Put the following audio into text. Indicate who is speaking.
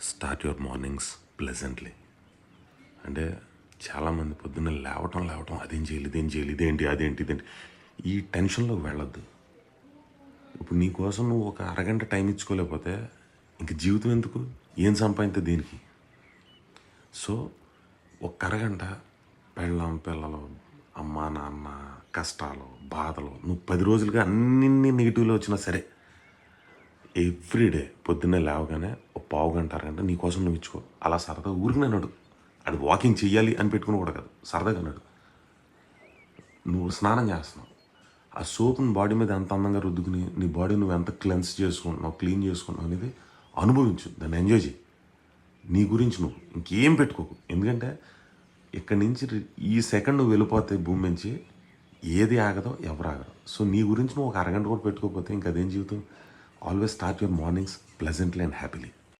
Speaker 1: Start your mornings pleasantly. అంటే చాలామంది పొద్దున్న లేవటం అదేం చేయాలి ఇదేం చేయాలి ఇదేంటి ఈ టెన్షన్లో వెళ్ళొద్దు. ఇప్పుడు నీ కోసం నువ్వు ఒక అరగంట టైం ఇచ్చుకోలేకపోతే ఇంక జీవితం ఎందుకు? ఏం సంపాదించే దీనికి? సో ఒక్క అరగంట పెళ్ళాం పిల్లలు అమ్మ నాన్న కష్టాలు బాధలు నువ్వు 10 రోజులుగా అన్ని నెగిటివ్లో వచ్చినా సరే ఎవ్రీడే పొద్దున్నే లేవగానే ఒక పావు గంట అరగంట నీకోసం నువ్వు ఇచ్చుకో. అలా సరదాగా ఊరికి నడు. అది వాకింగ్ చెయ్యాలి అని పెట్టుకుని కూడా కాదు, సరదాగా నడు. నువ్వు స్నానం చేస్తున్నావు, ఆ సోప్ని బాడీ మీద ఎంత అందంగా రుద్దుకుని నీ బాడీ నువ్వు ఎంత క్లెన్స్ చేసుకుంటున్నావు క్లీన్ చేసుకుంటున్నావు అనేది అనుభవించు, దాన్ని ఎంజాయ్ చేయి. నీ గురించి నువ్వు ఇంకేం పెట్టుకోకు. ఎందుకంటే ఇక్కడి నుంచి ఈ సెకండ్ నువ్వు వెళ్ళిపోతే భూమి నుంచి ఏది ఆగదో ఎవరు ఆగదు. సో నీ గురించి నువ్వు ఒక అరగంట కూడా పెట్టుకోకపోతే ఇంక అదేం జీవితం? Always start your mornings pleasantly and happily.